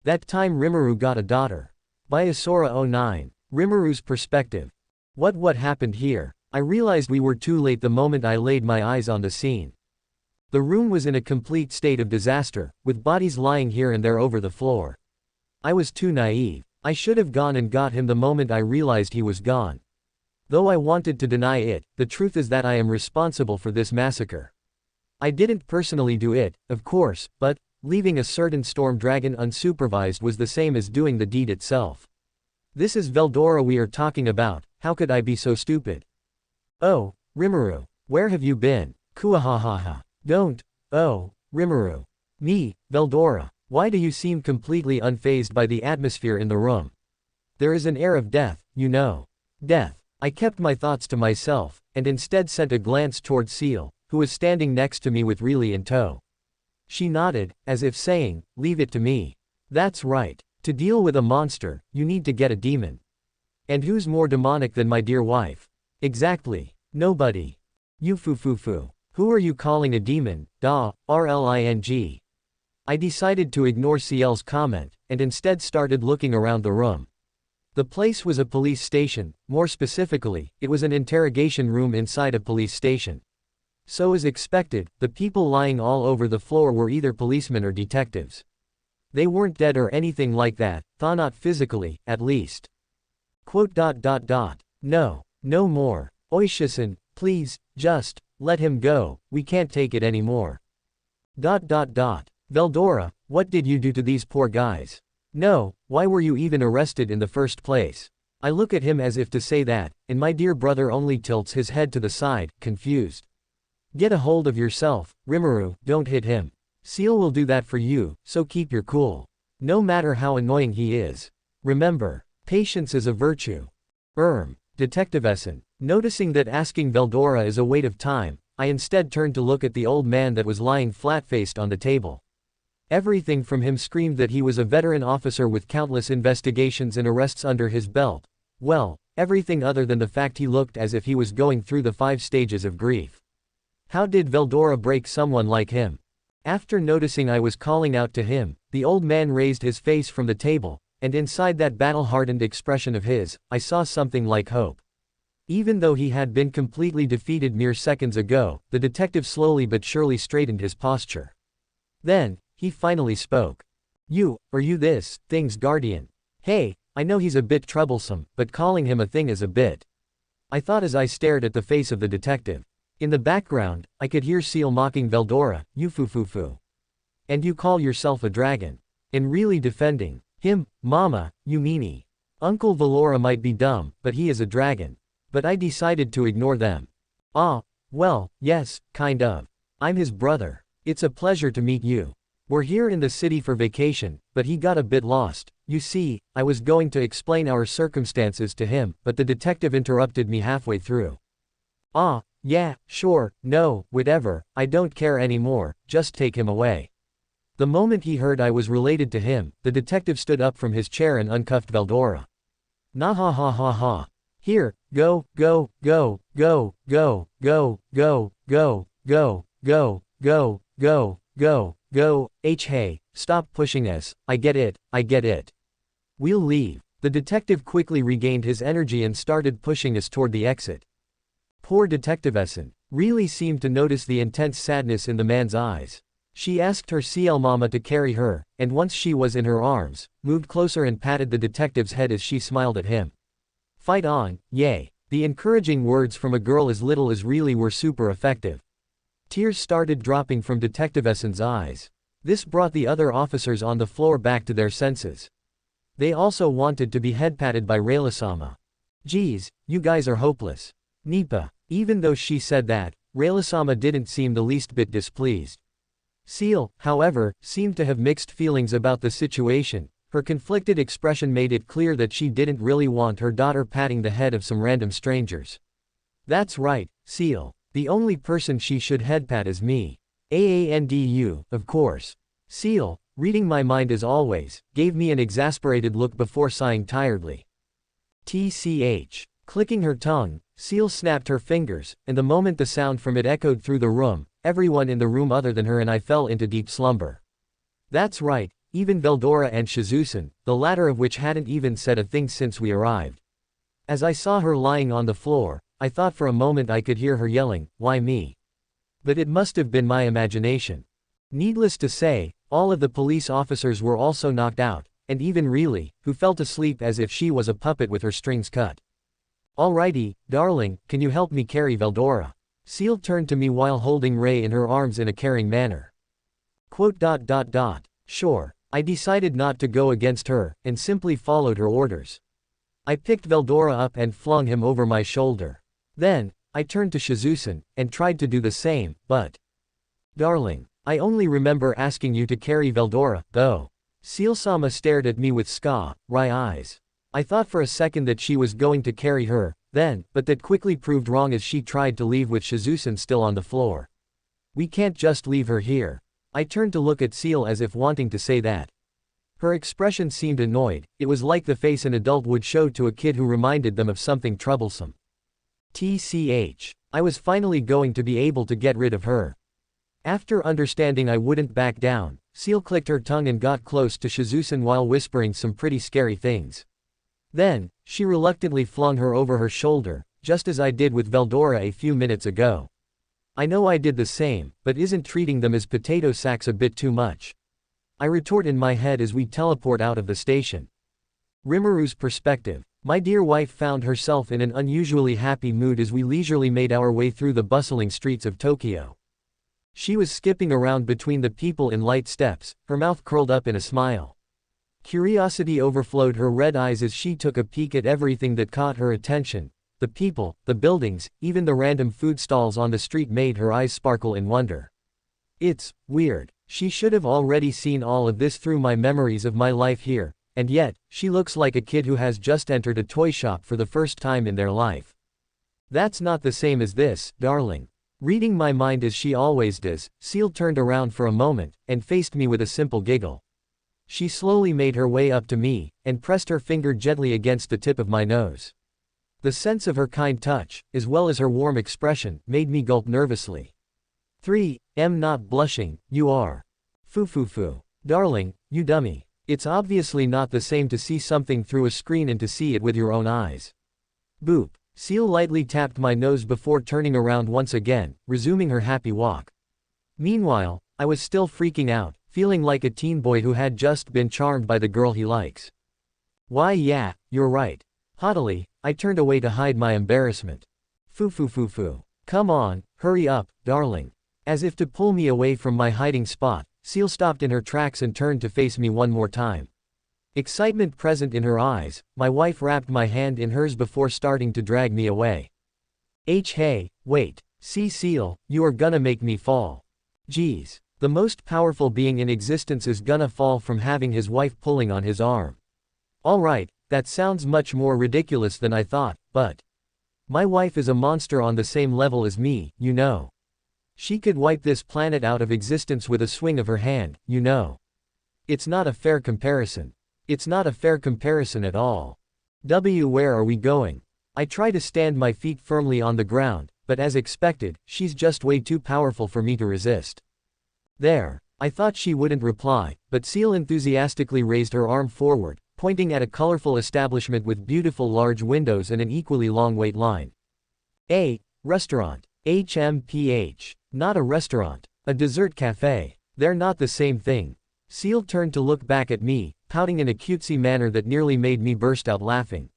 That time Rimuru got a daughter. By Asora09. Rimuru's perspective. What happened here? I realized we were too late the moment I laid my eyes on the scene. The room was in a complete state of disaster, with bodies lying here and there over the floor. I was too naive. I should have gone and got him the moment I realized he was gone. Though I wanted to deny it, the truth is that I am responsible for this massacre. I didn't personally do it, of course, but leaving a certain storm dragon unsupervised was the same as doing the deed itself. This is Veldora we are talking about. How could I be so stupid? Oh, Rimuru, where have you been? Kuahahaha. Don't. Oh, Rimuru. Me, Veldora. Why do you seem completely unfazed by the atmosphere in the room? There is an air of death, you know. Death. I kept my thoughts to myself, and instead sent a glance toward Seal, who was standing next to me with Riley in tow. She nodded, as if saying, leave it to me. That's right. To deal with a monster, you need to get a demon. And who's more demonic than my dear wife? Exactly. Nobody. You foo. Who are you calling a demon? Da, RLING. I decided to ignore CL's comment, and instead started looking around the room. The place was a police station, more specifically, it was an interrogation room inside a police station. So as expected, the people lying all over the floor were either policemen or detectives. They weren't dead or anything like that, not physically, at least. No more. Oishisen, please, just, let him go, we can't take it anymore. Veldora, what did you do to these poor guys? No, why were you even arrested in the first place? I look at him as if to say that, and my dear brother only tilts his head to the side, confused. Get a hold of yourself, Rimuru, don't hit him. Seal will do that for you, so keep your cool. No matter how annoying he is. Remember, patience is a virtue. Detective Essen. Noticing that asking Veldora is a waste of time, I instead turned to look at the old man that was lying flat-faced on the table. Everything from him screamed that he was a veteran officer with countless investigations and arrests under his belt. Well, everything other than the fact he looked as if he was going through the 5 stages of grief. How did Veldora break someone like him? After noticing I was calling out to him, the old man raised his face from the table, and inside that battle-hardened expression of his, I saw something like hope. Even though he had been completely defeated mere seconds ago, the detective slowly but surely straightened his posture. Then, he finally spoke. Are you this thing's guardian? Hey, I know he's a bit troublesome, but calling him a thing is a bit. I thought as I stared at the face of the detective. In the background, I could hear Seal mocking Veldora, you foo. And you call yourself a dragon. And really defending him, mama, you meanie. Uncle Veldora might be dumb, but he is a dragon. But I decided to ignore them. Well, yes, kind of. I'm his brother. It's a pleasure to meet you. We're here in the city for vacation, but he got a bit lost. You see, I was going to explain our circumstances to him, but the detective interrupted me halfway through. Yeah, sure, no, whatever, I don't care anymore, just take him away. The moment he heard I was related to him, the detective stood up from his chair and uncuffed Veldora. Nah ha. Here, go, hey, stop pushing us, I get it. We'll leave. The detective quickly regained his energy and started pushing us toward the exit. Poor Detective Essen really seemed to notice the intense sadness in the man's eyes. She asked her CL mama to carry her, and once she was in her arms, moved closer and patted the detective's head as she smiled at him. Fight on, yay. The encouraging words from a girl as little as really were super effective. Tears started dropping from Detective Essen's eyes. This brought the other officers on the floor back to their senses. They also wanted to be head-patted by Rayla-sama. Geez, you guys are hopeless. Nipa. Even though she said that, Rayla-sama didn't seem the least bit displeased. Seal, however, seemed to have mixed feelings about the situation. Her conflicted expression made it clear that she didn't really want her daughter patting the head of some random strangers. That's right, Seal. The only person she should head-pat is me. AANDU, of course. Seal, reading my mind as always, gave me an exasperated look before sighing tiredly. TCH. Clicking her tongue, Seal snapped her fingers, and the moment the sound from it echoed through the room, everyone in the room other than her and I fell into deep slumber. That's right, even Veldora and Shizusan, the latter of which hadn't even said a thing since we arrived. As I saw her lying on the floor, I thought for a moment I could hear her yelling, "Why me?" But it must have been my imagination. Needless to say, all of the police officers were also knocked out, and even Riley, who fell to sleep as if she was a puppet with her strings cut. "Alrighty, darling, can you help me carry Veldora?" Seal turned to me while holding Ray in her arms in a caring manner. Sure. I decided not to go against her, and simply followed her orders. I picked Veldora up and flung him over my shoulder. Then, I turned to Shizusan, and tried to do the same, but... "Darling, I only remember asking you to carry Veldora, though." Seal-sama stared at me with wry eyes. I thought for a second that she was going to carry her, then, but that quickly proved wrong as she tried to leave with Shizusan still on the floor. "We can't just leave her here." I turned to look at Seal as if wanting to say that. Her expression seemed annoyed. It was like the face an adult would show to a kid who reminded them of something troublesome. I was finally going to be able to get rid of her. After understanding I wouldn't back down, Seal clicked her tongue and got close to Shizusan while whispering some pretty scary things. Then, she reluctantly flung her over her shoulder, just as I did with Veldora a few minutes ago. I know I did the same, but isn't treating them as potato sacks a bit too much? I retort in my head as we teleport out of the station. Rimuru's perspective. My dear wife found herself in an unusually happy mood as we leisurely made our way through the bustling streets of Tokyo. She was skipping around between the people in light steps, her mouth curled up in a smile. Curiosity overflowed her red eyes as she took a peek at everything that caught her attention. The people, the buildings, even the random food stalls on the street made her eyes sparkle in wonder. It's weird. She should have already seen all of this through my memories of my life here, and yet, she looks like a kid who has just entered a toy shop for the first time in their life. "That's not the same as this, darling." Reading my mind as she always does, Seal turned around for a moment, and faced me with a simple giggle. She slowly made her way up to me, and pressed her finger gently against the tip of my nose. The sense of her kind touch, as well as her warm expression, made me gulp nervously. "I'm not blushing, you are." Foo. "Darling, you dummy. It's obviously not the same to see something through a screen and to see it with your own eyes." Boop. Seal lightly tapped my nose before turning around once again, resuming her happy walk. Meanwhile, I was still freaking out, feeling like a teen boy who had just been charmed by the girl he likes. "Why yeah, you're right." Haughtily, I turned away to hide my embarrassment. Foo. "Come on, hurry up, darling." As if to pull me away from my hiding spot, Seal stopped in her tracks and turned to face me one more time. Excitement present in her eyes, my wife wrapped my hand in hers before starting to drag me away. Hey, wait. See Seal, you are gonna make me fall. Geez. The most powerful being in existence is gonna fall from having his wife pulling on his arm. Alright, that sounds much more ridiculous than I thought, but... my wife is a monster on the same level as me, you know. She could wipe this planet out of existence with a swing of her hand, you know. It's not a fair comparison. It's not a fair comparison at all. Where are we going? I try to stand my feet firmly on the ground, but as expected, she's just way too powerful for me to resist. There. I thought she wouldn't reply, but Seal enthusiastically raised her arm forward, pointing at a colorful establishment with beautiful large windows and an equally long wait line. A restaurant. HMPH. Not a restaurant. A dessert cafe. They're not the same thing. Seal turned to look back at me, pouting in a cutesy manner that nearly made me burst out laughing.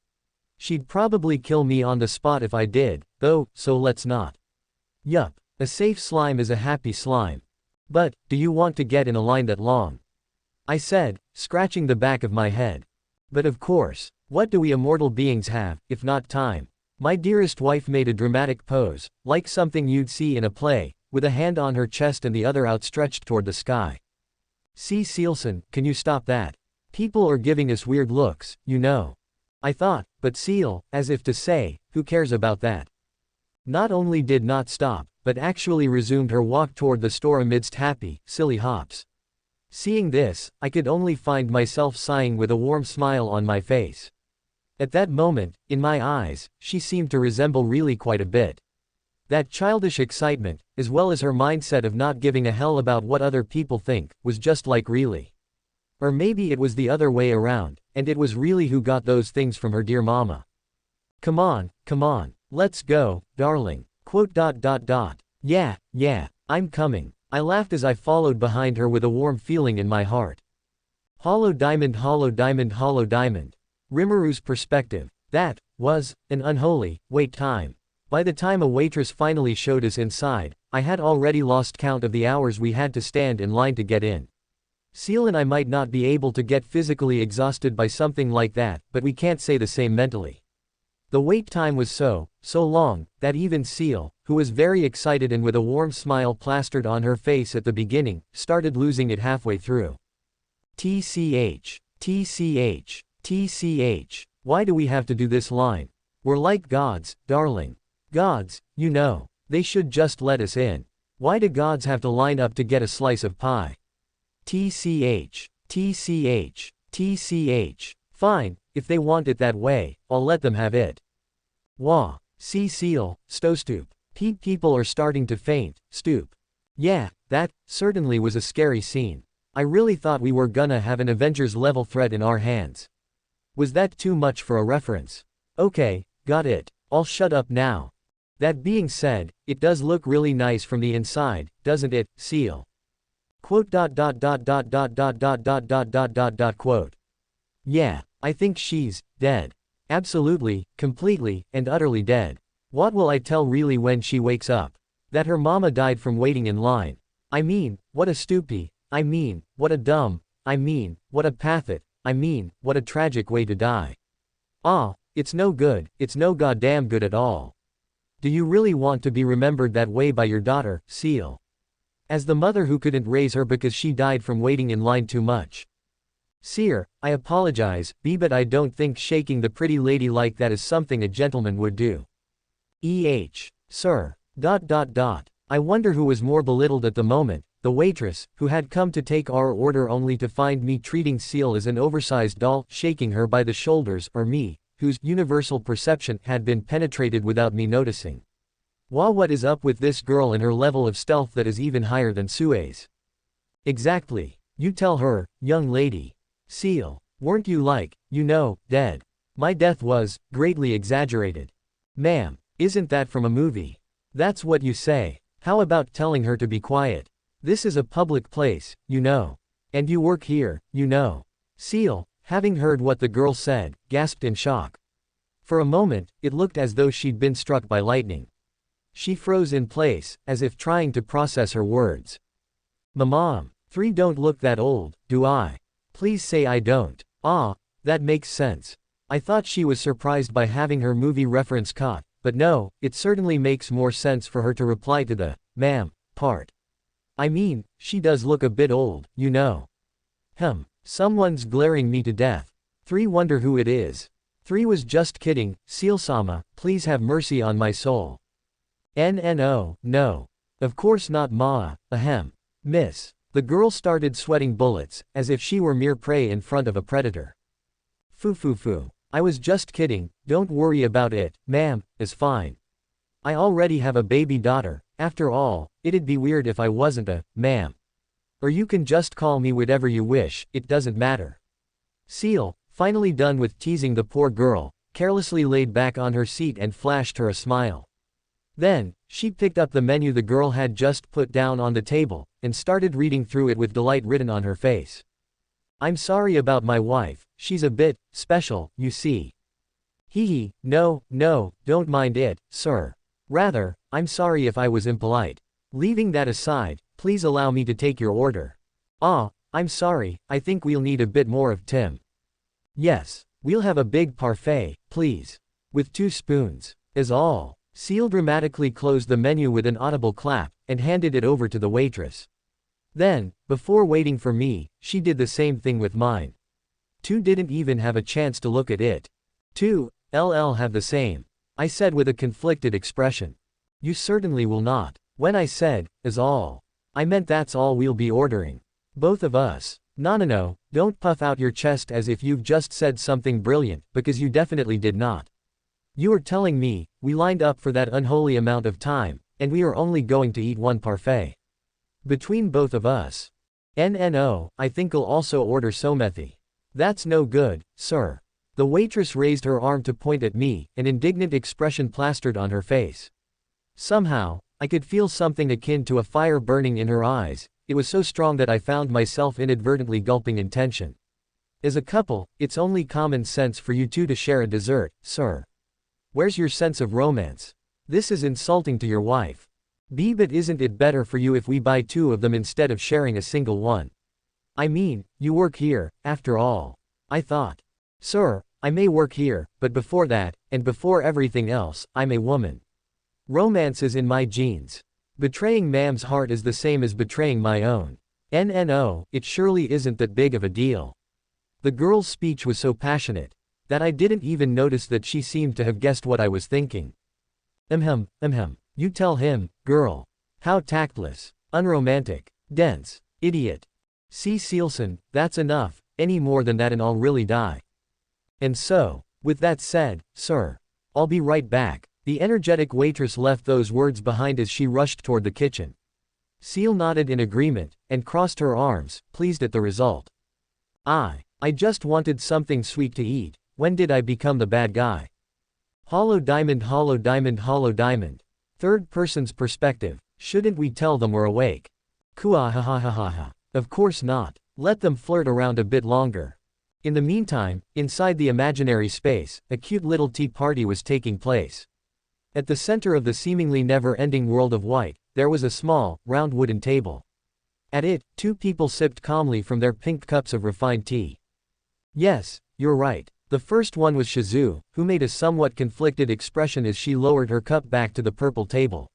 She'd probably kill me on the spot if I did, though, so let's not. Yup. A safe slime is a happy slime. But, do you want to get in a line that long? I said, scratching the back of my head. But of course, what do we immortal beings have, if not time? My dearest wife made a dramatic pose, like something you'd see in a play, with a hand on her chest and the other outstretched toward the sky. See Sealson, can you stop that? People are giving us weird looks, you know. I thought, but Seal, as if to say, who cares about that? Not only did not stop, but actually resumed her walk toward the store amidst happy, silly hops. Seeing this, I could only find myself sighing with a warm smile on my face. At that moment, in my eyes, she seemed to resemble Riley quite a bit. That childish excitement, as well as her mindset of not giving a hell about what other people think, was just like Riley. Or maybe it was the other way around, and it was really who got those things from her dear mama. Come on, let's go, darling. Quote. Yeah, I'm coming. I laughed as I followed behind her with a warm feeling in my heart. Hollow diamond, hollow diamond, hollow diamond. Rimuru's perspective. That was an unholy wait time. By the time a waitress finally showed us inside, I had already lost count of the hours we had to stand in line to get in. Seal and I might not be able to get physically exhausted by something like that, but we can't say the same mentally. The wait time was so long, that even Seal, who was very excited and with a warm smile plastered on her face at the beginning, started losing it halfway through. TCH. Why do we have to do this line? We're like gods, darling. Gods, you know. They should just let us in. Why do gods have to line up to get a slice of pie? TCH. Fine, if they want it that way, I'll let them have it. Wah. See Seal, stoop. People are starting to faint, stoop. Yeah, that certainly was a scary scene. I really thought we were gonna have an Avengers-level threat in our hands. Was that too much for a reference? Okay, got it. I'll shut up now. That being said, it does look really nice from the inside, doesn't it, Seal? Quote. Quote. Yeah, I think she's dead. Absolutely, completely, and utterly dead. What will I tell really when she wakes up? That her mama died from waiting in line. I mean, what a stupid. I mean, what a dumb. I mean, what a pathetic. I mean, what a tragic way to die. It's no good, it's no goddamn good at all. Do you really want to be remembered that way by your daughter, Seal? As the mother who couldn't raise her because she died from waiting in line too much. Seer, I apologize, but I don't think shaking the pretty lady like that is something a gentleman would do. Sir. I wonder who was more belittled at the moment, the waitress, who had come to take our order only to find me treating Seal as an oversized doll, shaking her by the shoulders, or me, whose universal perception had been penetrated without me noticing. What is up with this girl and her level of stealth that is even higher than Sue's? Exactly. You tell her, young lady. Seal. Weren't you dead? My death was greatly exaggerated. Ma'am, isn't that from a movie? That's what you say. How about telling her to be quiet? This is a public place, you know. And you work here, you know. Seal, having heard what the girl said, gasped in shock. For a moment, it looked as though she'd been struck by lightning. She froze in place, as if trying to process her words. Mom, 3 don't look that old, do I? Please say I don't. That makes sense. I thought she was surprised by having her movie reference caught, but no, it certainly makes more sense for her to reply to the, ma'am, part. I mean, she does look a bit old, you know. Someone's glaring me to death. 3 wonder who it is. 3 was just kidding, Seal-sama, please have mercy on my soul. No. Of course not ma, miss. The girl started sweating bullets, as if she were mere prey in front of a predator. Foo. I was just kidding, don't worry about it, ma'am, it's fine. I already have a baby daughter, after all, it'd be weird if I wasn't a, ma'am. Or you can just call me whatever you wish, it doesn't matter. Seal, finally done with teasing the poor girl, carelessly laid back on her seat and flashed her a smile. Then, she picked up the menu the girl had just put down on the table, and started reading through it with delight written on her face. I'm sorry about my wife, she's a bit special, you see. No, don't mind it, sir. Rather, I'm sorry if I was impolite. Leaving that aside, please allow me to take your order. I'm sorry, I think we'll need a bit more of Tim. Yes, we'll have a big parfait, please. With 2 spoons, is all. Seal dramatically closed the menu with an audible clap, and handed it over to the waitress. Then, before waiting for me, she did the same thing with mine. 2 didn't even have a chance to look at it. 2, have the same. I said with a conflicted expression. You certainly will not. When I said, is all, I meant that's all we'll be ordering. Both of us. No, don't puff out your chest as if you've just said something brilliant, because you definitely did not. You are telling me, we lined up for that unholy amount of time, and we are only going to eat 1 parfait. Between both of us. No, I think'll also order somethi. That's no good, sir. The waitress raised her arm to point at me, an indignant expression plastered on her face. Somehow, I could feel something akin to a fire burning in her eyes. It was so strong that I found myself inadvertently gulping in tension. As a couple, it's only common sense for you two to share a dessert, sir. Where's your sense of romance? This is insulting to your wife. But isn't it better for you if we buy two of them instead of sharing a single one? I mean, you work here, after all. I thought. Sir, I may work here, but before that, and before everything else, I'm a woman. Romance is in my genes. Betraying ma'am's heart is the same as betraying my own. No, it surely isn't that big of a deal. The girl's speech was so passionate that I didn't even notice that she seemed to have guessed what I was thinking. You tell him, girl. How tactless, unromantic, dense, idiot. See Sealson, that's enough, any more than that and I'll really die. And so, with that said, sir, I'll be right back. The energetic waitress left those words behind as she rushed toward the kitchen. Seal nodded in agreement, and crossed her arms, pleased at the result. I just wanted something sweet to eat. When did I become the bad guy? Hollow diamond, hollow diamond, hollow diamond. Third person's perspective. Shouldn't we tell them we're awake? Kuahahahaha. Of course not. Let them flirt around a bit longer. In the meantime, inside the imaginary space, a cute little tea party was taking place. At the center of the seemingly never-ending world of white, there was a small, round wooden table. At it, two people sipped calmly from their pink cups of refined tea. Yes, you're right. The first one was Shizu, who made a somewhat conflicted expression as she lowered her cup back to the purple table.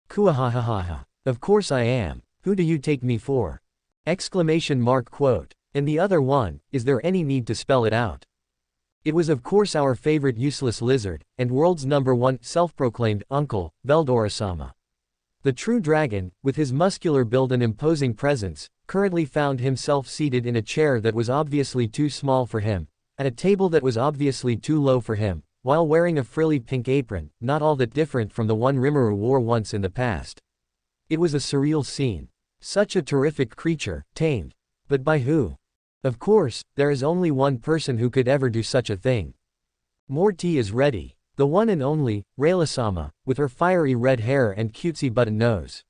Kuahahaha. Of course I am. Who do you take me for? Exclamation mark quote. And the other one, is there any need to spell it out? It was of course our favorite useless lizard, and world's #1 self-proclaimed uncle, Veldora-sama. The true dragon, with his muscular build and imposing presence, currently found himself seated in a chair that was obviously too small for him, at a table that was obviously too low for him, while wearing a frilly pink apron, not all that different from the one Rimuru wore once in the past. It was a surreal scene. Such a terrific creature, tamed. But by who? Of course, there is only one person who could ever do such a thing. More tea is ready. The one and only, Rayla-sama, with her fiery red hair and cutesy button nose.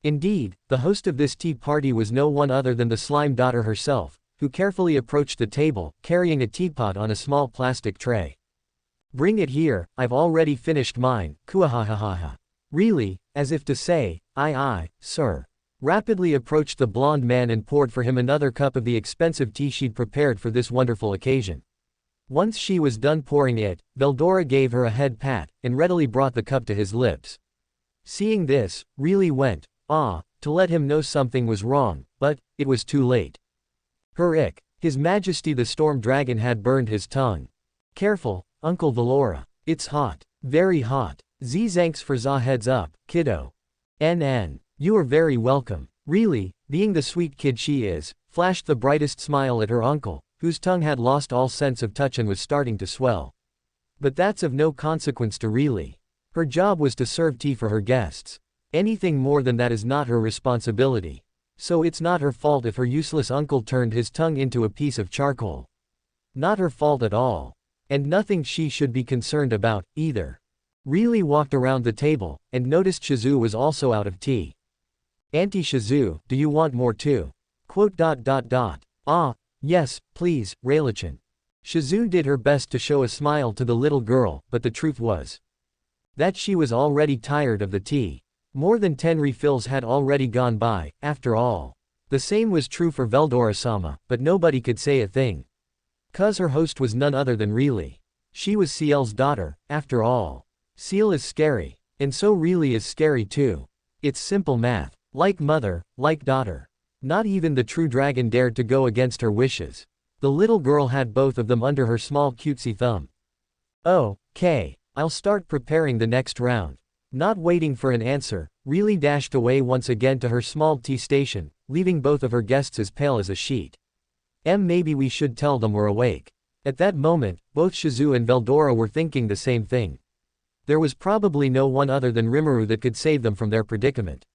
Indeed, the host of this tea party was no one other than the slime daughter herself, who carefully approached the table, carrying a teapot on a small plastic tray. Bring it here, I've already finished mine, kuahahaha. Really, as if to say, aye, sir. Rapidly approached the blonde man and poured for him another cup of the expensive tea she'd prepared for this wonderful occasion. Once she was done pouring it, Veldora gave her a head pat, and readily brought the cup to his lips. Seeing this, really went, to let him know something was wrong, but, it was too late. His Majesty the Storm Dragon had burned his tongue. Careful, Uncle Velora. It's hot. Very hot. Thanks for za heads up, kiddo. You are very welcome. Really, being the sweet kid she is, flashed the brightest smile at her uncle, whose tongue had lost all sense of touch and was starting to swell. But that's of no consequence to Really. Her job was to serve tea for her guests. Anything more than that is not her responsibility. So it's not her fault if her useless uncle turned his tongue into a piece of charcoal. Not her fault at all. And nothing she should be concerned about, either. Really walked around the table, and noticed Shizu was also out of tea. Auntie Shizu, do you want more too? Yes, please, Rayla-chan. Shizu did her best to show a smile to the little girl, but the truth was that she was already tired of the tea. More than 10 refills had already gone by, after all. The same was true for Veldora-sama, but nobody could say a thing. 'Cause her host was none other than Really. She was Ciel's daughter, after all. Ciel is scary. And so Really is scary too. It's simple math. Like mother, like daughter. Not even the true dragon dared to go against her wishes. The little girl had both of them under her small cutesy thumb. Okay, I'll start preparing the next round. Not waiting for an answer, Really dashed away once again to her small tea station, leaving both of her guests as pale as a sheet. Maybe we should tell them we're awake. At that moment, both Shizu and Veldora were thinking the same thing. There was probably no one other than Rimuru that could save them from their predicament.